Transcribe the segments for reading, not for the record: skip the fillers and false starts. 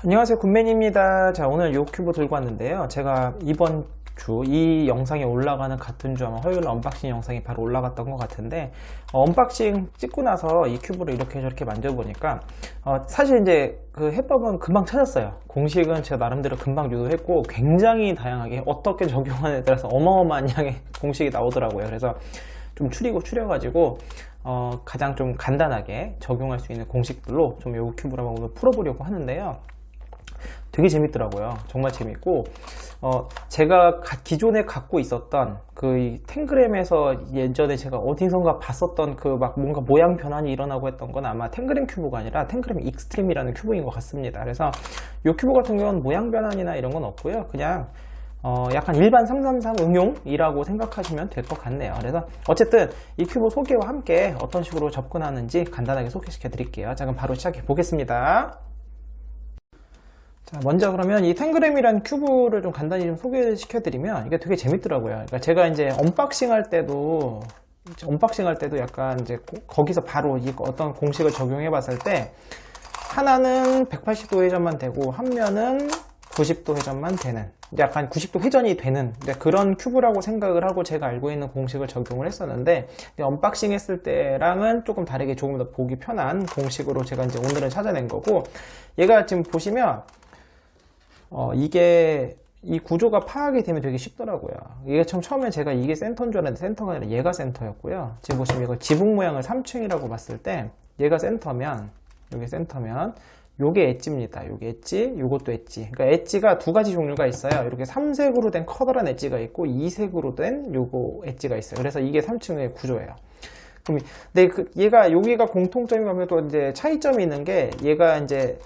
안녕하세요, 굿맨입니다. 자, 오늘 요 큐브 들고 왔는데요. 제가 이번 주 이 영상이 올라가는 같은 주 아마 화요일 언박싱 영상이 바로 올라갔던 것 같은데, 언박싱 찍고 나서 이 큐브를 이렇게 저렇게 만져보니까 사실 이제 그 해법은 금방 찾았어요. 공식은 제가 나름대로 금방 유도했고 굉장히 다양하게 어떻게 적용하느냐에 따라서 어마어마한 양의 공식이 나오더라고요. 그래서 좀 추려가지고 가장 좀 간단하게 적용할 수 있는 공식들로 좀 요 큐브를 한번 오늘 풀어보려고 하는데요. 되게 재밌더라고요. 정말 재밌고 제가 기존에 갖고 있었던 그 탱그램에서 예전에 제가 어디선가 봤었던 그 막 뭔가 모양 변환이 일어나고 했던 건 아마 탱그램 큐브가 아니라 탱그램 익스트림이라는 큐브인 것 같습니다. 그래서 이 큐브 같은 경우는 모양 변환이나 이런 건 없고요. 그냥 약간 일반 333 응용이라고 생각하시면 될 것 같네요. 그래서 어쨌든 이 큐브 소개와 함께 어떤 식으로 접근하는지 간단하게 소개시켜 드릴게요. 자, 그럼 바로 시작해 보겠습니다. 자, 먼저 그러면 이 탱그램이란 큐브를 좀 간단히 좀 소개시켜 드리면 이게 되게 재밌더라고요. 그러니까 제가 이제 언박싱 할 때도 약간 이제 거기서 바로 이 어떤 공식을 적용해 봤을 때 하나는 180도 회전만 되고 한 면은 90도 회전만 되는, 약간 90도 회전이 되는 그런 큐브라고 생각을 하고 제가 알고 있는 공식을 적용을 했었는데, 언박싱 했을 때랑은 조금 다르게 조금 더 보기 편한 공식으로 제가 이제 오늘은 찾아낸 거고, 얘가 지금 보시면 이게 이 구조가 파악이 되면 되게 쉽더라고요. 이게 처음에 제가 이게 센터인 줄 알았는데 센터가 아니라 얘가 센터였고요. 지금 보시면 이거 지붕 모양을 3층이라고 봤을 때 얘가 센터면, 여기 센터면 요게 엣지입니다. 요게 엣지, 요것도 엣지. 그러니까 엣지가 두 가지 종류가 있어요. 이렇게 3색으로 된 커다란 엣지가 있고 2색으로 된 요거 엣지가 있어요. 그래서 이게 3층의 구조예요. 근데 얘가 여기가 공통점이 뭐면 또 이제 차이점이 있는 게, 얘가 이제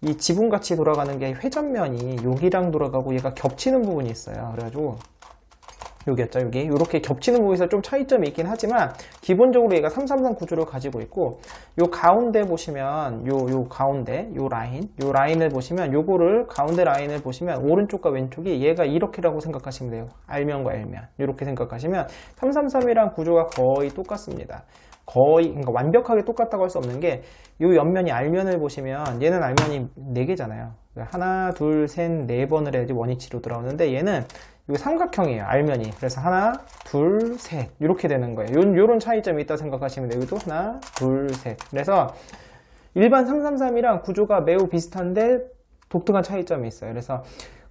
이 지붕같이 돌아가는 게 회전면이 여기랑 돌아가고 얘가 겹치는 부분이 있어요. 그래가지고 여기였죠, 여기. 이렇게 겹치는 부분에서 좀 차이점이 있긴 하지만 기본적으로 얘가 333 구조를 가지고 있고, 요 가운데 보시면 요 가운데 요 라인을 보시면, 요거를 가운데 라인을 보시면 오른쪽과 왼쪽이 얘가 이렇게라고 생각하시면 돼요. R면과 L면 이렇게 생각하시면 333이랑 구조가 거의 똑같습니다. 그러니까 완벽하게 똑같다고 할 수 없는 게, 이 옆면이 R면을 보시면 얘는 R면이 4개잖아요. 하나, 둘, 셋, 4번을 해야지 원위치로 돌아오는데 얘는 이 삼각형이에요, R면이. 그래서 하나, 둘, 셋 이렇게 되는 거예요. 요런 차이점이 있다고 생각하시면 돼요. 여기도 하나, 둘, 셋. 그래서 일반 333이랑 구조가 매우 비슷한데 독특한 차이점이 있어요. 그래서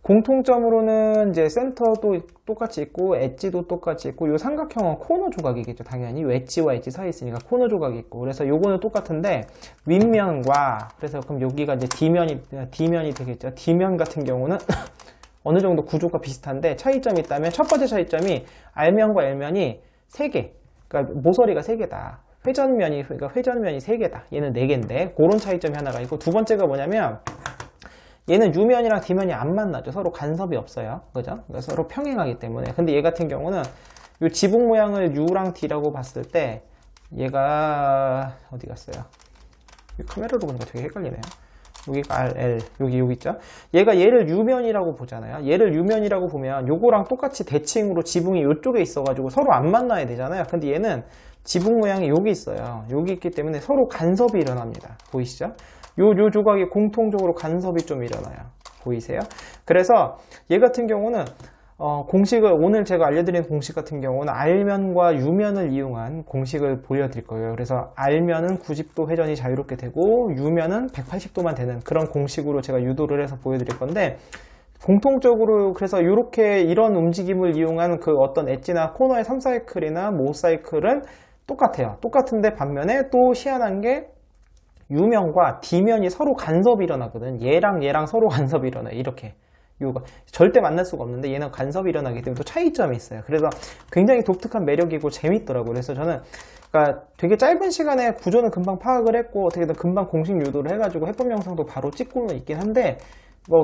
공통점으로는 이제 센터도 똑같이 있고 엣지도 똑같이 있고, 요 삼각형은 코너 조각이겠죠. 당연히 엣지와 엣지 사이에 있으니까 코너 조각이 있고, 그래서 요거는 똑같은데 윗면과, 그래서 그럼 여기가 이제 D면이 되겠죠. D면 같은 경우는 어느 정도 구조가 비슷한데 차이점이 있다면, 첫 번째 차이점이 R면과 L면이 3개, 그러니까 모서리가 3개다. 회전면이 3개다. 얘는 4개인데 그런 차이점이 하나가 있고, 두 번째가 뭐냐면 얘는 U면이랑 D면이 안 만나죠. 서로 간섭이 없어요. 그죠? 그러니까 서로 평행하기 때문에. 근데 얘 같은 경우는 이 지붕 모양을 U랑 D라고 봤을 때 얘가 어디 갔어요? 카메라로 보니까 되게 헷갈리네요. 여기가 R, L, 여기 있죠? 얘를 U면이라고 보잖아요. 얘를 U면이라고 보면 요거랑 똑같이 대칭으로 지붕이 이쪽에 있어가지고 서로 안 만나야 되잖아요. 근데 얘는 지붕 모양이 여기 있어요. 여기 있기 때문에 서로 간섭이 일어납니다. 보이시죠? 요 조각이 공통적으로 간섭이 좀 일어나요. 보이세요? 그래서 얘 같은 경우는 공식을, 오늘 제가 알려드린 공식 같은 경우는 R면과 U면을 이용한 공식을 보여드릴 거예요. 그래서 R면은 90도 회전이 자유롭게 되고 U면은 180도만 되는 그런 공식으로 제가 유도를 해서 보여드릴 건데, 공통적으로 그래서 이런 움직임을 이용한 그 어떤 엣지나 코너의 3사이클이나 모사이클은 똑같아요. 똑같은데 반면에 또 희한한 게 U면과 D면이 서로 간섭이 일어나거든. 얘랑 서로 간섭이 일어나요. 이렇게. 이거 절대 만날 수가 없는데 얘는 간섭이 일어나기 때문에 또 차이점이 있어요. 그래서 굉장히 독특한 매력이고 재밌더라고요. 그래서 저는 그러니까 되게 짧은 시간에 구조는 금방 파악을 했고, 어떻게든 금방 공식 유도를 해가지고 해법 영상도 바로 찍고는 있긴 한데,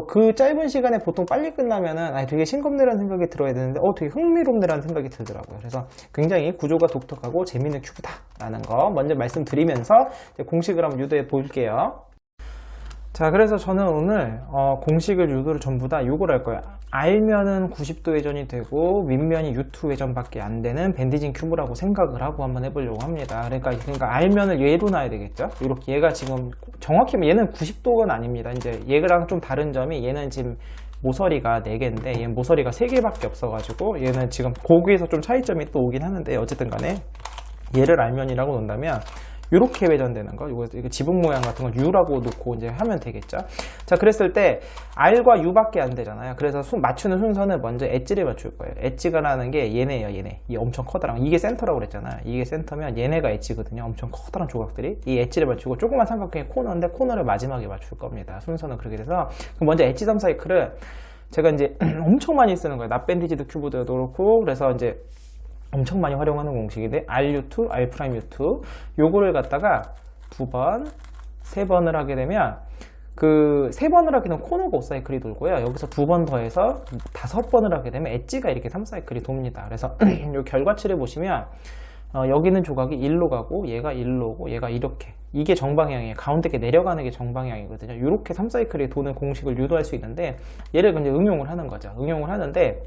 그 짧은 시간에 보통 빨리 끝나면은 되게 싱겁네라는 생각이 들어야 되는데 되게 흥미롭네라는 생각이 들더라고요. 그래서 굉장히 구조가 독특하고 재밌는 큐브다 라는 거 먼저 말씀드리면서 공식을 한번 유도해 볼게요. 자, 그래서 저는 오늘 공식을 유도를 전부 다 요걸 할 거예요. 알면은 90도 회전이 되고 윗면이 U2 회전밖에 안 되는 밴디진 큐브라고 생각을 하고 한번 해보려고 합니다. 그러니까 알면을 얘로 놔야 되겠죠. 이렇게 얘가 지금 정확히 얘는 90도가 아닙니다. 이제 얘랑 좀 다른 점이 얘는 지금 모서리가 4개인데 얘는 모서리가 3개밖에 없어가지고 얘는 지금 거기에서 좀 차이점이 또 오긴 하는데 어쨌든 간에 얘를 알면이라고 놓는다면 이렇게 회전되는 거, 이거 지붕 모양 같은 걸 U라고 놓고 이제 하면 되겠죠. 자, 그랬을 때 R과 U밖에 안 되잖아요. 그래서 맞추는 순서는 먼저 엣지를 맞출 거예요. 엣지가 라는 게 얘네예요, 얘네. 이 엄청 커다란, 이게 센터라고 그랬잖아요. 이게 센터면 얘네가 엣지거든요. 엄청 커다란 조각들이. 이 엣지를 맞추고 조그만 삼각형의 코너인데 코너를 마지막에 맞출 겁니다. 순서는 그렇게 돼서 그럼 먼저 엣지 3 사이클을 제가 이제 엄청 많이 쓰는 거예요. 납밴디지드 큐브도 그렇고, 그래서 이제 엄청 많이 활용하는 공식인데 RU2, R'U2 요거를 갖다가 2번, 3번을 하게 되면 그 3번을 하게 되면 코너가 5사이클이 돌고요. 여기서 2번 더해서 5번을 하게 되면 엣지가 이렇게 3사이클이 돕니다. 그래서 요 결과치를 보시면 여기 있는 조각이 1로 가고 얘가 1로 오고 얘가 이렇게, 이게 정방향이에요. 가운데 게 내려가는 게 정방향이거든요. 이렇게 3사이클이 도는 공식을 유도할 수 있는데 얘를 이제 응용을 하는 거죠. 응용을 하는데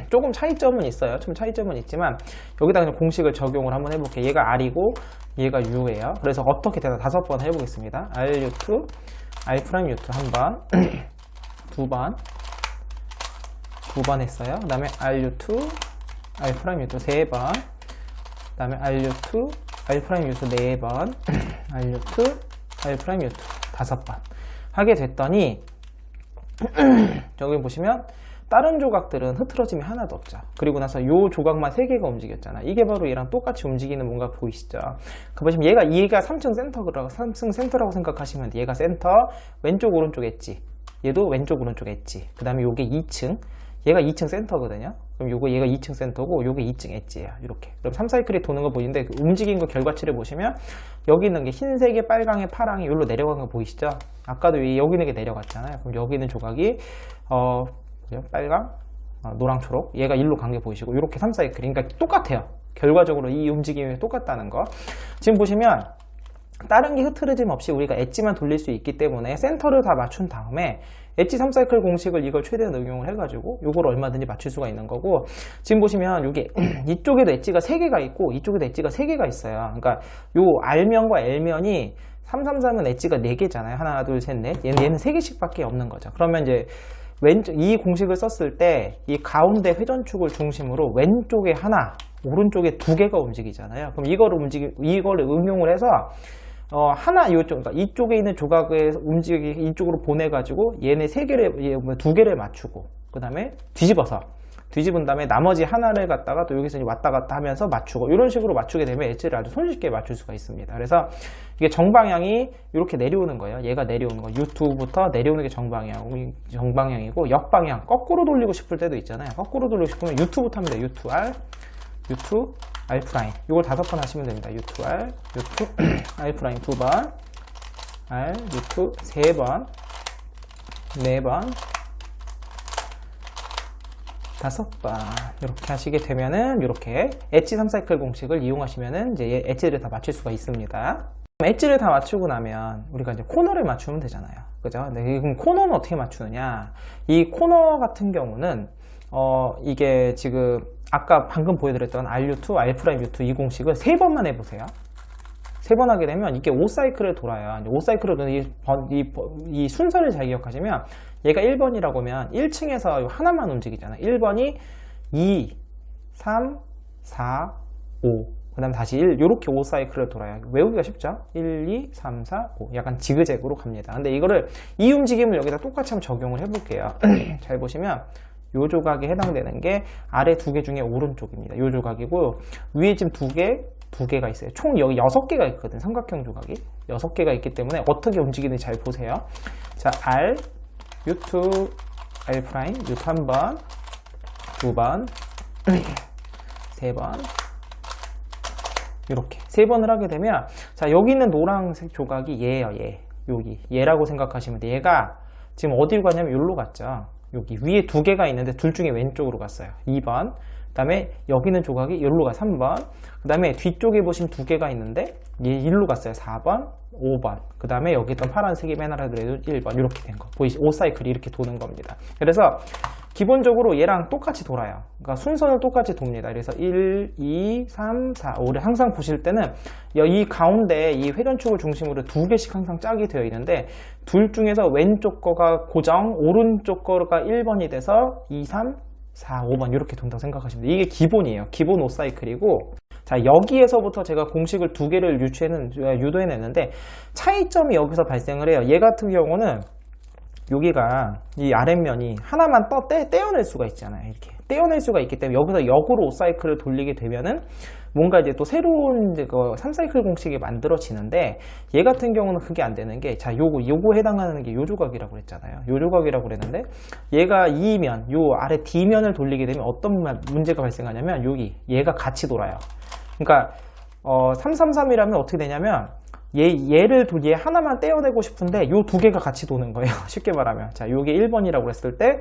조금 차이점은 있어요. 좀 차이점은 있지만 여기다 그냥 공식을 적용을 한번 해볼게요. 얘가 R이고 얘가 U예요. 그래서 어떻게 되나 5번 해보겠습니다. RU2, R'U2 한번, 2번, 2번 했어요. 그 다음에 RU2, R'U2 3번, 그 다음에 RU2, R'U2 4번, RU2, R'U2 5번 하게 됐더니 저기 보시면 다른 조각들은 흐트러짐이 하나도 없죠. 그리고 나서 이 조각만 3개가 움직였잖아. 이게 바로 얘랑 똑같이 움직이는 뭔가 보이시죠? 그 보시면 얘가 3층 센터라고 생각하시면 돼. 얘가 센터, 왼쪽 오른쪽 엣지. 얘도 왼쪽 오른쪽 엣지. 그 다음에 요게 2층. 얘가 2층 센터거든요. 그럼 얘가 2층 센터고 요게 2층 엣지예요. 이렇게. 그럼 3사이클이 도는 거 보이는데 그 움직인 거 결과치를 보시면 여기 있는 게 흰색에 빨강에 파랑이 여기로 내려간 거 보이시죠? 아까도 여기 있는 게 내려갔잖아요. 그럼 여기 있는 조각이 빨강, 노랑, 초록, 얘가 1로 간 게 보이시고 이렇게 3사이클, 그러니까 똑같아요. 결과적으로 이 움직임이 똑같다는 거. 지금 보시면 다른 게 흐트러짐 없이 우리가 엣지만 돌릴 수 있기 때문에 센터를 다 맞춘 다음에 엣지 3사이클 공식을 이걸 최대한 응용을 해가지고 이걸 얼마든지 맞출 수가 있는 거고, 지금 보시면 이게 이쪽에도 엣지가 3개가 있고 이쪽에도 엣지가 3개가 있어요. 그러니까 요 R면과 L면이 333은 엣지가 4개잖아요. 하나, 둘, 셋, 넷. 얘는 3개씩 밖에 없는 거죠. 그러면 이제 이 공식을 썼을 때 이 가운데 회전축을 중심으로 왼쪽에 하나, 오른쪽에 2개가 움직이잖아요. 그럼 이거를 응용을 해서 그러니까 이쪽에 있는 조각을 이쪽으로 보내가지고 얘네 2개를 맞추고 그 다음에 뒤집은 다음에 나머지 하나를 갖다가 또 여기서 왔다 갔다 하면서 맞추고, 이런 식으로 맞추게 되면 엣지를 아주 손쉽게 맞출 수가 있습니다. 그래서 이게 정방향이 이렇게 내려오는 거예요. 얘가 내려오는 거, U2부터 내려오는 게 정방향이고, 역방향 거꾸로 돌리고 싶을 때도 있잖아요. 거꾸로 돌리고 싶으면 U2부터 하면 돼요. U2R, U2 R 프라임. 이걸 5번 하시면 됩니다. U2R, U2 R 프라임 2번, R, U2 3번, 4번, 5번 이렇게 하시게 되면은 이렇게 엣지 3사이클 공식을 이용하시면은 이제 엣지를 다 맞출 수가 있습니다. 엣지를 다 맞추고 나면 우리가 이제 코너를 맞추면 되잖아요. 그죠? 네, 그럼 코너는 어떻게 맞추느냐? 이 코너 같은 경우는 이게 지금 아까 방금 보여드렸던 RU2, R'U2 이 공식을 3번만 해보세요. 3번 하게 되면 이게 5사이클을 돌아요. 5사이클을 도는 이 순서를 잘 기억하시면 얘가 1번이라고 하면 1층에서 하나만 움직이잖아요. 1번이 2, 3, 4, 5. 그 다음 다시 1, 이렇게 5사이클을 돌아요. 외우기가 쉽죠? 1, 2, 3, 4, 5. 약간 지그재그로 갑니다. 근데 이 움직임을 여기다 똑같이 한번 적용을 해볼게요. 잘 보시면 이 조각에 해당되는 게 아래 2개 중에 오른쪽입니다. 이 조각이고, 위에 지금 2개가 있어요. 총 여기 6개가 있거든. 삼각형 조각이 6개가 있기 때문에 어떻게 움직이는지 잘 보세요. 자, R, U2, R 프라임, U2 1번, 2번, 3번, 이렇게 3번을 하게 되면, 자, 여기 있는 노란색 조각이 얘예요. 얘라고 생각하시면 돼. 얘가 지금 어디로 가냐면 여기로 갔죠. 여기 위에 두 개가 있는데 둘 중에 왼쪽으로 갔어요. 2번. 그 다음에 여기는 조각이 여기로 가 3번. 그 다음에 뒤쪽에 보시면 두 개가 있는데 얘 1로 갔어요. 4번, 5번. 그 다음에 여기 있던 파란색이 맨 아래로 1번. 이렇게 된 거. 보이시죠? 5사이클이 이렇게 도는 겁니다. 그래서 기본적으로 얘랑 똑같이 돌아요. 그러니까 순서는 똑같이 돕니다. 그래서 1, 2, 3, 4, 5를 항상 보실 때는 이 가운데 이 회전축을 중심으로 두 개씩 항상 짝이 되어 있는데 둘 중에서 왼쪽 거가 고정, 오른쪽 거가 1번이 돼서 2, 3, 4, 5번 이렇게 돈다고 생각하시면 돼요. 이게 기본이에요. 기본 5사이클이고 자, 여기에서부터 제가 공식을 두 개를 유도해냈는데 차이점이 여기서 발생을 해요. 얘 같은 경우는 여기가 이 아랫면이 하나만 떼어낼 수가 있잖아요. 이렇게 떼어낼 수가 있기 때문에 여기서 역으로 5사이클을 돌리게 되면은 뭔가 이제 또 새로운 3사이클 공식이 만들어지는데 얘 같은 경우는 그게 안 되는 게 자, 요거 해당하는 게 요 조각이라고 그랬잖아요. 요 조각이라고 그랬는데 얘가 이 면, 요 아래 D면을 돌리게 되면 어떤 문제가 발생하냐면 얘가 같이 돌아요. 그러니까 333이라면 어떻게 되냐면 얘 하나만 떼어내고 싶은데 요 두 개가 같이 도는 거예요. 쉽게 말하면. 자, 요게 1번이라고 했을 때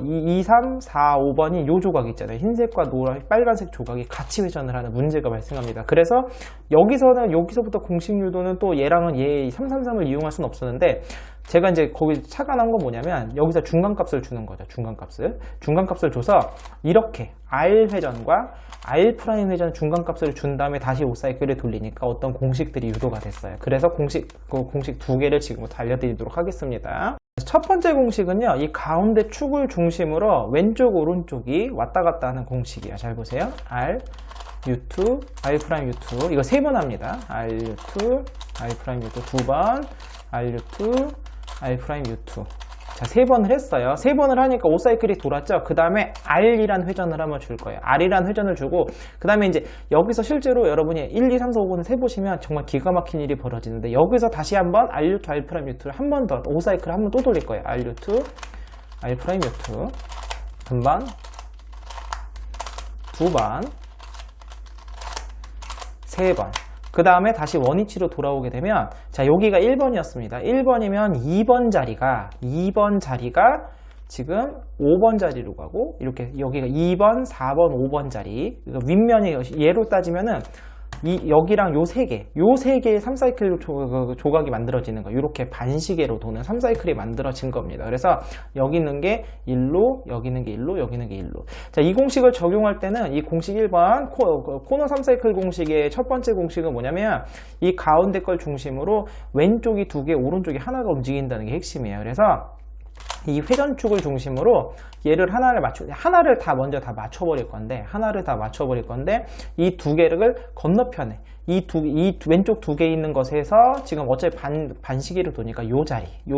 2, 3, 4, 5번이 요 조각 있잖아요. 흰색과 빨간색 조각이 같이 회전을 하는 문제가 발생합니다. 그래서 여기서부터 공식 유도는 또 얘랑은 얘 333을 이용할 수는 없었는데 제가 이제 거기 착안한 건 뭐냐면 여기서 중간값을 주는 거죠. 중간값을 줘서 이렇게 R 회전과 R 프라임 회전 중간값을 준 다음에 다시 5사이클을 돌리니까 어떤 공식들이 유도가 됐어요. 그래서 공식 두 개를 지금부터 알려드리도록 하겠습니다. 첫 번째 공식은요, 이 가운데 축을 중심으로 왼쪽 오른쪽이 왔다 갔다 하는 공식이에요. 잘 보세요. R, U2, R 프라임 U2 이거 세 번 합니다. R, U2, R 프라임 U2 두 번, R, U2, R 프라임 U2 자, 세 번을 했어요. 세 번을 하니까 5사이클이 돌았죠. 그 다음에 R이란 회전을 한번 줄 거예요. R이란 회전을 주고 그 다음에 이제 여기서 실제로 여러분이 1, 2, 3, 4, 5번을 세보시면 정말 기가 막힌 일이 벌어지는데 여기서 다시 한번 R2, R 프라임 U2를 한 번 더 5사이클을 한 번 또 돌릴 거예요. R2, R 프라임 U2 한 번, 두 번, 세 번. 그 다음에 다시 원위치로 돌아오게 되면 자, 여기가 1번이었습니다. 1번이면 2번 자리가 지금 5번 자리로 가고 이렇게 여기가 2번, 4번, 5번 자리 윗면이 얘로 따지면은 여기랑 요 세 개의 3사이클 조각이 만들어지는 거 이렇게 반시계로 도는 3사이클이 만들어진 겁니다. 그래서 여기 있는 게 1로, 여기 있는 게 1로, 여기 있는 게 1로. 자, 이 공식을 적용할 때는 이 공식 1번 코너 3사이클 공식의 첫 번째 공식은 뭐냐면 이 가운데 걸 중심으로 왼쪽이 두 개, 오른쪽이 하나가 움직인다는 게 핵심이에요. 그래서 이 회전축을 중심으로 얘를 하나를 먼저 다 맞춰버릴 건데 이 두 개를 건너편에 이 왼쪽 두 개 있는 것에서 지금 어차피 반시계로 도니까 요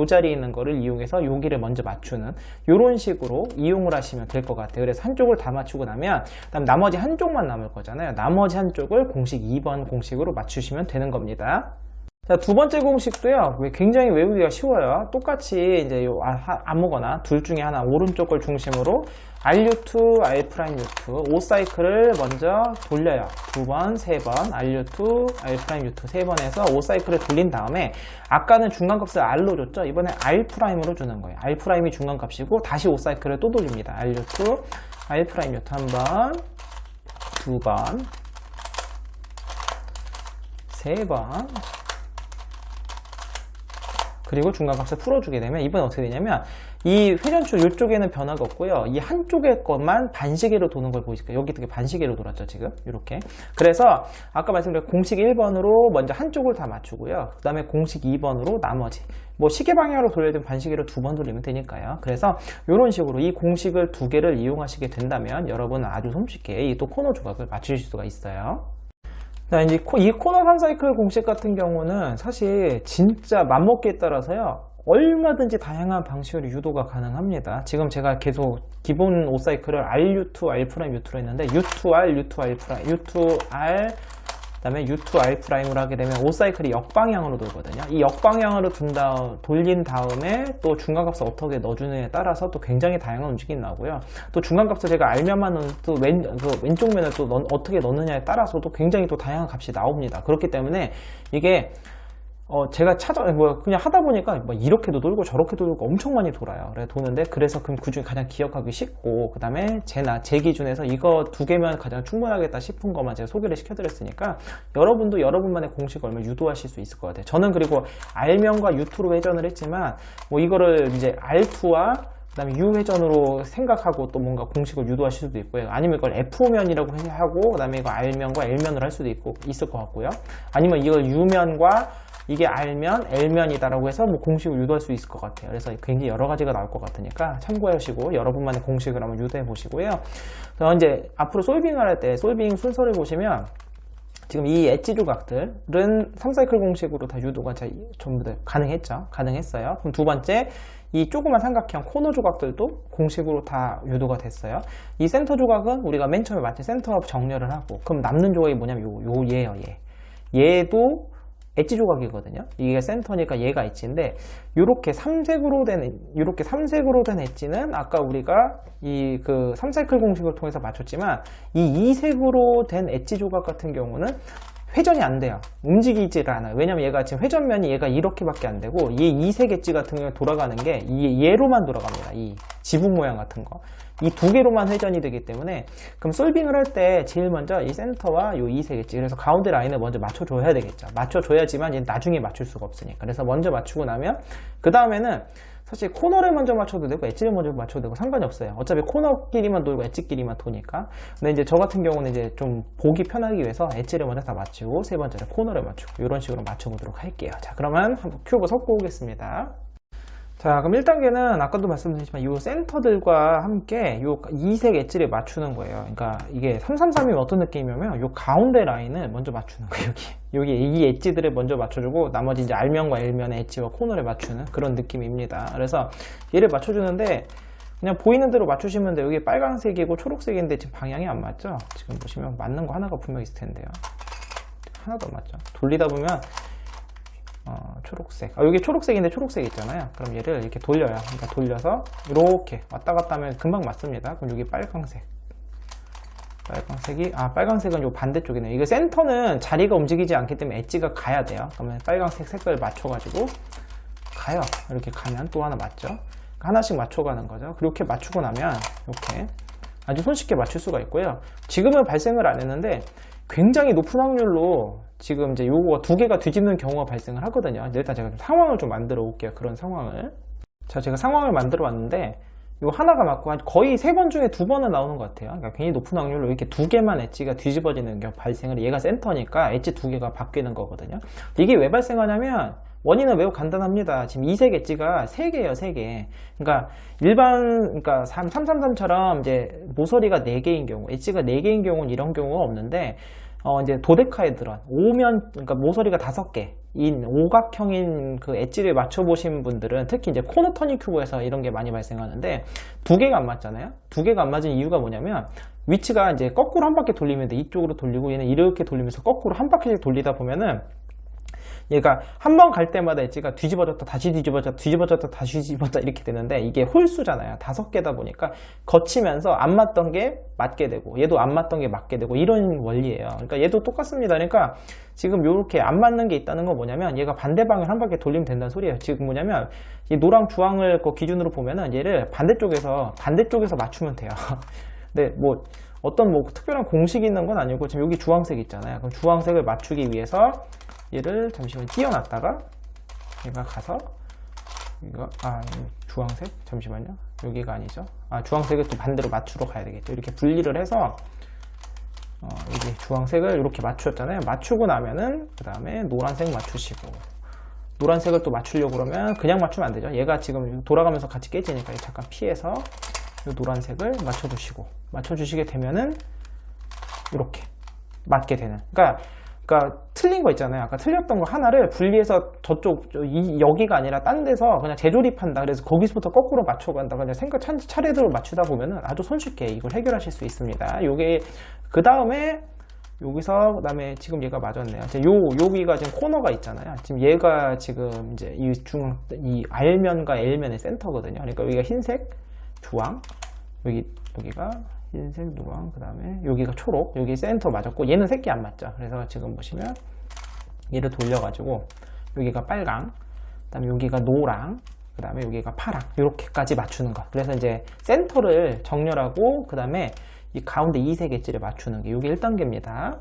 자리에 있는 거를 이용해서 여기를 먼저 맞추는 요런 식으로 이용을 하시면 될 것 같아요. 그래서 한쪽을 다 맞추고 나면 그다음 나머지 한쪽만 남을 거잖아요. 나머지 한쪽을 공식 2번 공식으로 맞추시면 되는 겁니다. 자, 두 번째 공식도요, 굉장히 외우기가 쉬워요. 똑같이 이제 아무거나 둘 중에 하나, 오른쪽 걸 중심으로 RU2, R'U2, 5사이클을 먼저 돌려요. 두 번, 세 번, RU2, R'U2 세 번에서 5사이클을 돌린 다음에 아까는 중간값을 R로 줬죠? 이번에 R'으로 주는 거예요. R'이 중간값이고 다시 5사이클을 또 돌립니다. RU2, R'U2 한 번, 두 번, 세 번, 그리고 중간값을 풀어주게 되면 이번에 어떻게 되냐면 이 회전축 이쪽에는 변화가 없고요. 이 한쪽의 것만 반시계로 도는 걸 보이실까요? 여기 되게 반시계로 돌았죠, 지금. 이렇게. 그래서 아까 말씀드린 공식 1번으로 먼저 한쪽을 다 맞추고요. 그 다음에 공식 2번으로 나머지. 뭐 시계 방향으로 돌려야 되면 반시계로 두 번 돌리면 되니까요. 그래서 이런 식으로 이 공식을 두 개를 이용하시게 된다면 여러분은 아주 손쉽게 이 또 코너 조각을 맞추실 수가 있어요. 자, 이제 이 코너 3사이클 공식 같은 경우는 사실 진짜 맘먹기에 따라서요, 얼마든지 다양한 방식으로 유도가 가능합니다. 지금 제가 계속 기본 5사이클을 RU2, R'U2로 했는데, U2R, U2R, U2R, 그 다음에 U2R''을 하게 되면 5사이클이 역방향으로 돌거든요. 이 역방향으로 돌린 다음에 또 중간값을 어떻게 넣어주느냐에 따라서 또 굉장히 다양한 움직임이 나오고요. 또 중간값을 제가 알면만 또 왼쪽 면을 또 어떻게 넣느냐에 따라서도 굉장히 또 다양한 값이 나옵니다. 그렇기 때문에 이게 제가 그냥 하다 보니까 뭐 이렇게도 돌고 저렇게도 돌고 엄청 많이 돌아요. 그래 도는데, 그래서 그 중에 가장 기억하기 쉽고, 그 다음에 제 기준에서 이거 두 개면 가장 충분하겠다 싶은 것만 제가 소개를 시켜드렸으니까, 여러분도 여러분만의 공식을 얼마나 유도하실 수 있을 것 같아요. 저는 그리고 R면과 U2로 회전을 했지만, 뭐 이거를 이제 R2와 그 다음에 U회전으로 생각하고 또 뭔가 공식을 유도하실 수도 있고요. 아니면 이걸 F면이라고 하고, 그 다음에 이거 R면과 L면을 할 수도 있을 것 같고요. 아니면 이걸 U면과 이게 R면, L면이다라고 해서 뭐 공식을 유도할 수 있을 것 같아요. 그래서 굉장히 여러 가지가 나올 것 같으니까 참고하시고 여러분만의 공식을 한번 유도해 보시고요. 이제 앞으로 솔빙을 할 때 솔빙 순서를 보시면, 지금 이 엣지 조각들은 3사이클 공식으로 다 유도가 전부 다 가능했어요. 그럼 두 번째, 이 조그만 삼각형 코너 조각들도 공식으로 다 유도가 됐어요. 이 센터 조각은 우리가 맨 처음에 마치 센터 정렬을 하고, 그럼 남는 조각이 뭐냐면 얘예요. 얘도 엣지 조각이거든요. 이게 센터니까 얘가 엣지인데, 이렇게 삼색으로 된 엣지는 아까 우리가 이 그 3사이클 공식을 통해서 맞췄지만, 이 2색으로 된 엣지 조각 같은 경우는 회전이 안 돼요. 움직이지를 않아요. 왜냐면 얘가 지금 회전면이 얘가 이렇게밖에 안 되고, 얘 2색 엣지 같은 경우에 돌아가는 게 얘로만 돌아갑니다. 이 지붕 모양 같은 거. 이 두 개로만 회전이 되기 때문에, 그럼 솔빙을 할 때 제일 먼저 이 센터와 요 2색 엣지, 그래서 가운데 라인을 먼저 맞춰줘야 되겠죠. 맞춰줘야지만 얘는 나중에 맞출 수가 없으니까. 그래서 먼저 맞추고 나면, 그 다음에는 사실 코너를 먼저 맞춰도 되고 엣지를 먼저 맞춰도 되고 상관이 없어요. 어차피 코너끼리만 돌고 엣지끼리만 도니까. 근데 이제 저 같은 경우는 이제 좀 보기 편하기 위해서 엣지를 먼저 다 맞추고, 세 번째는 코너를 맞추고, 이런 식으로 맞춰보도록 할게요. 자, 그러면 한번 큐브 섞고 오겠습니다. 자, 그럼 1단계는 아까도 말씀드렸지만 이 센터들과 함께 요 2색 엣지를 맞추는 거예요. 그러니까 이게 333이면 어떤 느낌이냐면, 요 가운데 라인을 먼저 맞추는 거예요. 여기 이 엣지들을 먼저 맞춰주고, 나머지 이제 R면과 L면의 엣지와 코너를 맞추는 그런 느낌입니다. 그래서 얘를 맞춰주는데, 그냥 보이는 대로 맞추시면 돼요. 여기 빨간색이고 초록색인데 지금 방향이 안 맞죠? 지금 보시면 맞는 거 하나가 분명히 있을 텐데요. 하나도 안 맞죠? 돌리다 보면 초록색. 여기 초록색인데 초록색 있잖아요. 그럼 얘를 이렇게 돌려요. 그러니까 돌려서 이렇게 왔다 갔다 하면 금방 맞습니다. 그럼 여기 빨강색. 빨강색은 요 반대쪽이네요. 이거 센터는 자리가 움직이지 않기 때문에 엣지가 가야 돼요. 그러면 빨강색 색깔 맞춰가지고 가요. 이렇게 가면 또 하나 맞죠? 하나씩 맞춰가는 거죠. 그렇게 맞추고 나면 이렇게 아주 손쉽게 맞출 수가 있고요. 지금은 발생을 안 했는데 굉장히 높은 확률로 지금 이제 요거 두 개가 뒤집는 경우가 발생을 하거든요. 일단 제가 좀 상황을 좀 만들어 볼게요. 그런 상황을. 자, 제가 상황을 만들어 왔는데, 요 하나가 맞고 거의 3번 중에 2번은 나오는 것 같아요. 그러니까 굉장히 높은 확률로 이렇게 두 개만 엣지가 뒤집어지는 게 발생을, 얘가 센터니까 엣지 두 개가 바뀌는 거거든요. 이게 왜 발생하냐면, 원인은 매우 간단합니다. 지금 2색 엣지가 3개예요, 3개. 그러니까 그러니까 333처럼 이제 모서리가 4개인 경우, 엣지가 4개인 경우는 이런 경우가 없는데, 이제 도데카헤드론, 그러니까 모서리가 5개인 오각형인 그 엣지를 맞춰보신 분들은, 특히 이제 코너 터닝 큐브에서 이런 게 많이 발생하는데, 2개가 안 맞잖아요? 2개가 안 맞은 이유가 뭐냐면, 위치가 이제 거꾸로 한 바퀴 돌리면 돼. 이쪽으로 돌리고 얘는 이렇게 돌리면서 거꾸로 한 바퀴씩 돌리다 보면은, 얘가 한 번 갈 때마다 엣지가 뒤집어졌다 다시 뒤집어졌다 뒤집어졌다 다시 뒤집어졌다 이렇게 되는데, 이게 홀수잖아요. 5개다 보니까 거치면서 안 맞던 게 맞게 되고, 얘도 안 맞던 게 맞게 되고, 이런 원리예요. 그러니까 얘도 똑같습니다. 그러니까 지금 이렇게 안 맞는 게 있다는 건 뭐냐면, 얘가 반대 방향 한 바퀴 돌리면 된다는 소리예요. 지금 뭐냐면, 이 노랑 주황을 기준으로 보면은 얘를 반대쪽에서 맞추면 돼요. 근데 뭐 어떤 특별한 공식이 있는 건 아니고, 지금 여기 주황색 있잖아요. 그럼 주황색을 맞추기 위해서 얘를 잠시만 띄워놨다가, 얘가 가서 주황색, 잠시만요, 여기가 아니죠. 주황색을 또 반대로 맞추러 가야 되겠죠. 이렇게 분리를 해서 여기 주황색을 이렇게 맞추었잖아요. 맞추고 나면은 그 다음에 노란색 맞추시고, 노란색을 또 맞추려고 그러면 그냥 맞추면 안 되죠. 얘가 지금 돌아가면서 같이 깨지니까 잠깐 피해서 이 노란색을 맞춰주시게 되면은 이렇게 맞게 되는. 그러니까 틀린 거 있잖아요. 아까 틀렸던 거 하나를 분리해서 여기가 아니라 딴 데서 그냥 재조립한다. 그래서 거기서부터 거꾸로 맞춰간다. 그냥 차례대로 맞추다 보면은 아주 손쉽게 이걸 해결하실 수 있습니다. 요게 그 다음에 여기서 그다음에 지금 얘가 맞았네요. 여기가 지금 코너가 있잖아요. 지금 얘가 지금 이제 이 R면과 L면의 센터거든요. 그러니까 여기가 흰색, 주황, 여기가 흰색, 노랑, 그 다음에 여기가 초록, 여기 센터 맞았고, 얘는 새끼 안 맞죠. 그래서 지금 보시면 얘를 돌려가지고 여기가 빨강, 그 다음에 여기가 노랑, 그 다음에 여기가 파랑, 이렇게까지 맞추는 거. 그래서 이제 센터를 정렬하고 그 다음에 이 가운데 이색 엣지를 맞추는 게 이게 1단계입니다.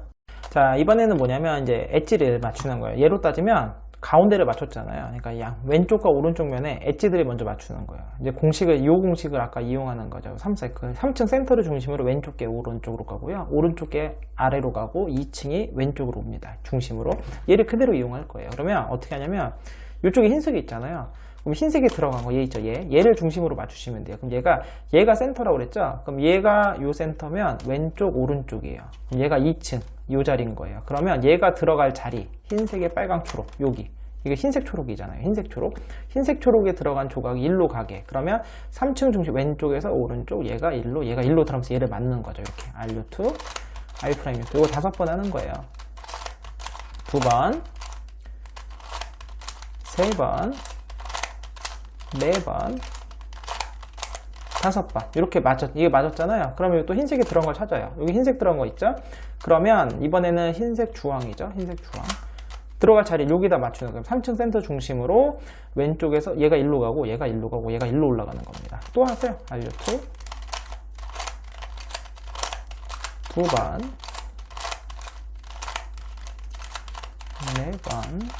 자, 이번에는 뭐냐면 이제 엣지를 맞추는 거예요. 예로 따지면 가운데를 맞췄잖아요. 그러니까 양 왼쪽과 오른쪽 면에 엣지들을 먼저 맞추는 거예요. 이제 이 공식을 아까 이용하는 거죠. 3사이클. 3층 센터를 중심으로 왼쪽 게 오른쪽으로 가고요. 오른쪽 게 아래로 가고 2층이 왼쪽으로 옵니다. 중심으로. 얘를 그대로 이용할 거예요. 그러면 어떻게 하냐면 이쪽에 흰색이 있잖아요. 그럼 흰색이 들어간 거 얘 있죠. 얘를 중심으로 맞추시면 돼요. 그럼 얘가 센터라고 그랬죠. 그럼 얘가 요 센터면 왼쪽 오른쪽이에요. 그럼 얘가 2층 요 자리인 거예요. 그러면 얘가 들어갈 자리 흰색에 빨강 초록 여기 이게 흰색 초록이잖아요. 흰색 초록 흰색 초록에 들어간 조각이 일로 가게. 그러면 3층 중심 왼쪽에서 오른쪽 얘가 일로 들어가면서 얘를 맞는 거죠. 이렇게 R2 R'2 이거 5번 하는 거예요. 2번 3번 4번 5번 이렇게 이게 맞았잖아요. 그러면 또 흰색이 들어간 걸 찾아요. 여기 흰색 들어간 거 있죠. 그러면 이번에는 흰색 주황이죠. 흰색 주황 들어갈 자리 여기다 맞추는 거예요. 3층 센터 중심으로 왼쪽에서 얘가 일로 가고 얘가 일로 가고 얘가 일로 올라가는 겁니다. 또 하세요. R2 2번 4번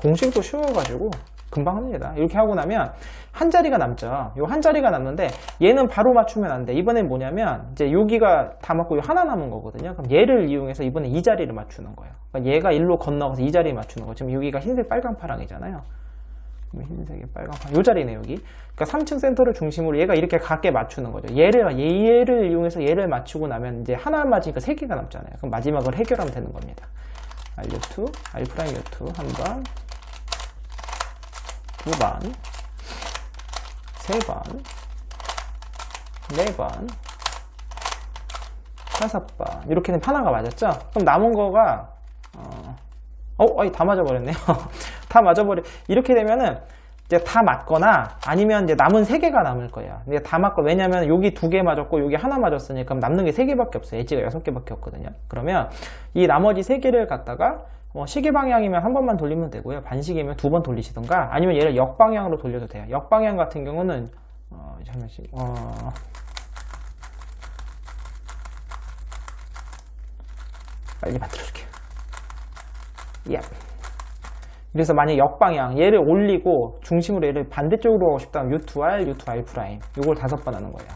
공식도 쉬워가지고 금방 합니다. 이렇게 하고 나면 한 자리가 남죠. 요 한 자리가 남는데 얘는 바로 맞추면 안 돼. 이번엔 뭐냐면 이제 여기가 다 맞고 요 하나 남은 거거든요. 그럼 얘를 이용해서 이번에 이 자리를 맞추는 거예요. 그러니까 얘가 일로 건너가서 이 자리에 맞추는 거예요. 지금 여기가 흰색 빨강 파랑이잖아요. 흰색에 빨강 파랑 요 자리네 여기. 그러니까 3층 센터를 중심으로 얘가 이렇게 각게 맞추는 거죠. 얘를 이용해서 얘를 맞추고 나면 이제 하나 맞으니까 3개가 남잖아요. 그럼 마지막을 해결하면 되는 겁니다. R2 R'2 한번 2번 3번 4번 5번 이렇게 되면 하나가 맞았죠? 그럼 남은 거가 다 맞아버렸네요. 다 맞아버려. 이렇게 되면은 이제 다 맞거나 아니면 이제 남은 3개가 남을 거예요. 근데 다 맞고 왜냐면 여기 2개 맞았고 여기 하나 맞았으니까 그럼 남는 게 3개밖에 없어요. 엣지가 6개밖에 없거든요. 그러면 이 나머지 3개를 갖다가 시계 방향이면 한 번만 돌리면 되고요. 반시계면 2번 돌리시던가 아니면 얘를 역방향으로 돌려도 돼요. 역방향 같은 경우는 잠시만요. 빨리 만들어줄게요. 그래서 만약 역방향 얘를 올리고 중심으로 얘를 반대쪽으로 하고 싶다면 U2R, U2R', 이걸 5번 하는 거예요.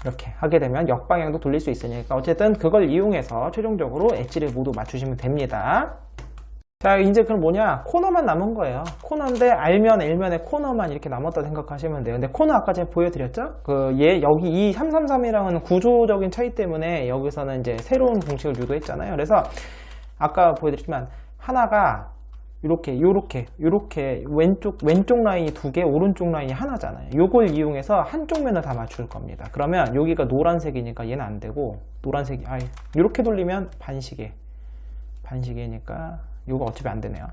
이렇게 하게 되면 역방향도 돌릴 수 있으니까 어쨌든 그걸 이용해서 최종적으로 엣지를 모두 맞추시면 됩니다. 자, 이제 그럼 뭐냐? 코너만 남은 거예요. 코너인데 L면에 코너만 이렇게 남았다 생각하시면 돼요. 근데 코너 아까 제가 보여드렸죠? 여기 이 333이랑은 구조적인 차이 때문에 여기서는 이제 새로운 공식을 유도했잖아요. 그래서 아까 보여드렸지만 하나가 요렇게 왼쪽 라인이 2개, 오른쪽 라인이 하나잖아요. 요걸 이용해서 한쪽 면을 다 맞출 겁니다. 그러면 여기가 노란색이니까 얘는 안 되고, 노란색이, 요렇게 돌리면 반시계니까 요거 어차피 안 되네요.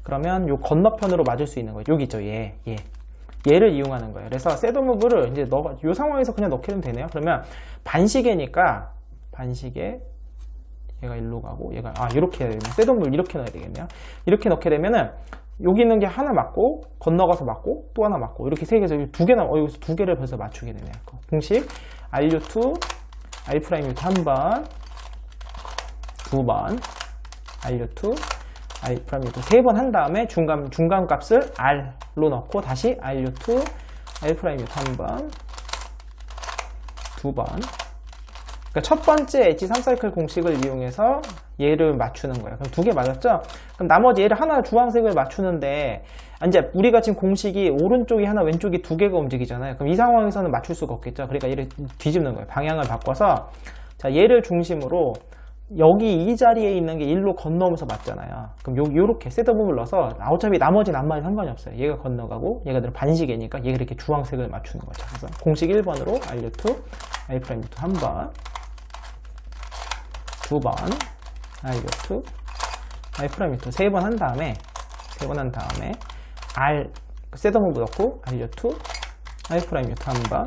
그러면 요 건너편으로 맞을 수 있는 거예요. 여기 있죠, 얘를 이용하는 거예요. 그래서 셋업 무브를 이제 요 상황에서 그냥 넣게 되면 되네요. 그러면 반시계니까, 얘가 일로 가고 얘가 이렇게 해야 되겠네요. 셋업을 이렇게 넣어야 되겠네요. 이렇게 넣게 되면은 여기 있는 게 하나 맞고 건너가서 맞고 또 하나 맞고 이렇게 3개에서 2개 여기서 2개를 벌써 맞추게 되네요. 공식 R2 R'2 한번 2번 R2 R'2 3번 한 다음에 중간 값을 R로 넣고 다시 R2 R'2 한번 2번. 그러니까 첫 번째 엣지 3사이클 공식을 이용해서 얘를 맞추는 거예요. 그럼 2개 맞았죠? 그럼 나머지 얘를 하나 주황색을 맞추는데 이제 우리가 지금 공식이 오른쪽이 하나 왼쪽이 2개가 움직이잖아요. 그럼 이 상황에서는 맞출 수가 없겠죠. 그러니까 얘를 뒤집는 거예요. 방향을 바꿔서 자, 얘를 중심으로 여기 이 자리에 있는 게 일로 건너오면서 맞잖아요. 그럼 요렇게 셋업을 넣어서 어차피 나머지는 아무 말이 상관이 없어요. 얘가 건너가고 얘가 반시계니까 얘가 이렇게 주황색을 맞추는 거죠. 그래서 공식 1번으로 R2 R'2 한번 2번 R2 R'2 3번 한 다음에 R 셋업을 넣고 R2 R'2 한번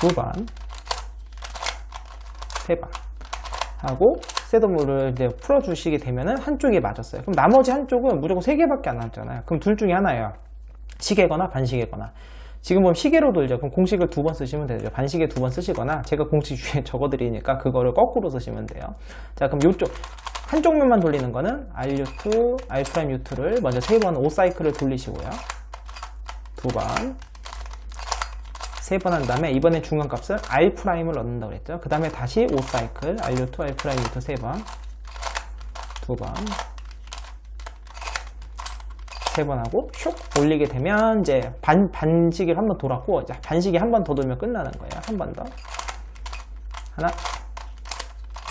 2번 3번 하고 셋업을 이제 풀어주시게 되면은 한쪽이 맞았어요. 그럼 나머지 한쪽은 무조건 3개밖에 안 남잖아요. 그럼 둘 중에 하나예요. 시계거나 반시계거나. 지금 보면 시계로 돌죠. 그럼 공식을 2번 쓰시면 되죠. 반시계 2번 쓰시거나, 제가 공식 위에 적어드리니까 그거를 거꾸로 쓰시면 돼요. 자, 그럼 이쪽 한쪽 면만 돌리는 거는 RU2, I'U2를 먼저 3번 5사이클을 돌리시고요. 2번 3번 한 다음에 이번엔 중간값을 I'을 넣는다고 그랬죠. 그 다음에 다시 5사이클 RU2, I'U2 3번 2번 3번 하고 슉 올리게 되면 이제 반시계를 한번 돌았고, 자, 반시계 한 번 더 돌면 끝나는 거예요. 한 번 더. 하나,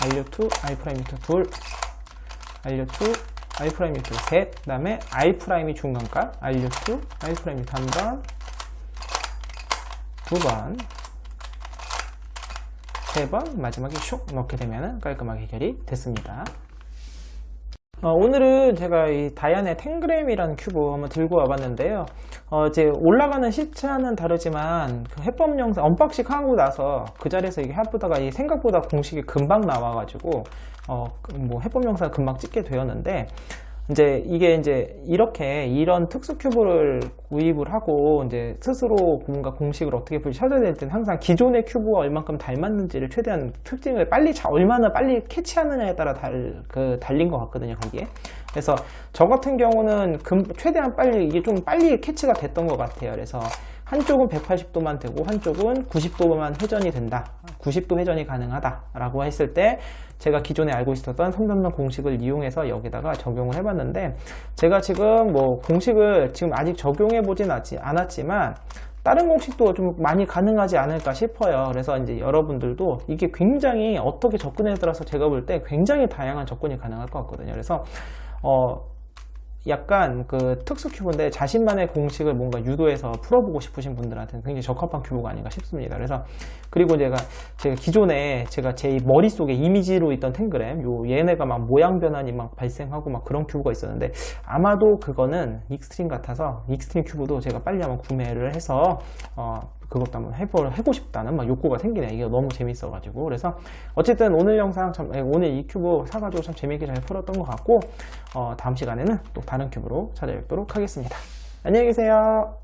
RU2, I'U2 둘, RU2, I'U2 셋, 그 다음에 I'이 중간값, RU2, I'U2 한 번, 두 번, 세 번, 마지막에 슉 넣게 되면 깔끔하게 해결이 됐습니다. 오늘은 제가 이 다이안의 탱그램이라는 큐브 한번 들고 와봤는데요. 이제 올라가는 시차는 다르지만 그 해법 영상 언박싱 하고 나서 그 자리에서 이게 해보다가 이 생각보다 공식이 금방 나와가지고 뭐 해법 영상 금방 찍게 되었는데, 이제 이게 이제 이런 특수 큐브를 구입을 하고 이제 스스로 뭔가 공식을 어떻게 찾아야 될 때는 항상 기존의 큐브와 얼만큼 닮았는지를 최대한 특징을 얼마나 빨리 캐치하느냐에 따라 달린 것 같거든요, 거기에. 그래서 저 같은 경우는 최대한 빨리 이게 좀 빨리 캐치가 됐던 것 같아요. 그래서 한쪽은 180도만 되고 한쪽은 90도만 회전이 된다, 90도 회전이 가능하다 라고 했을 때 제가 기존에 알고 있었던 3단만 공식을 이용해서 여기다가 적용을 해봤는데, 제가 지금 뭐 공식을 지금 아직 적용해 보진 않았지만 다른 공식도 좀 많이 가능하지 않을까 싶어요. 그래서 이제 여러분들도 이게 굉장히 어떻게 접근에 따라서 제가 볼 때 굉장히 다양한 접근이 가능할 것 같거든요. 그래서 약간 그 특수 큐브인데 자신만의 공식을 뭔가 유도해서 풀어보고 싶으신 분들한테는 굉장히 적합한 큐브가 아닌가 싶습니다. 그래서 그리고 제가 기존에 제 머릿속에 이미지로 있던 탱그램, 얘네가 막 모양 변환이 막 발생하고 막 그런 큐브가 있었는데, 아마도 그거는 익스트림 같아서 익스트림 큐브도 제가 빨리 한번 구매를 해서 그것도 한번 해보고 싶다는 막 욕구가 생기네. 이게 너무 재밌어가지고. 그래서 어쨌든 오늘 영상 오늘 이 큐브 사가지고 참 재밌게 잘 풀었던 것 같고, 다음 시간에는 또 다른 큐브로 찾아뵙도록 하겠습니다. 안녕히 계세요.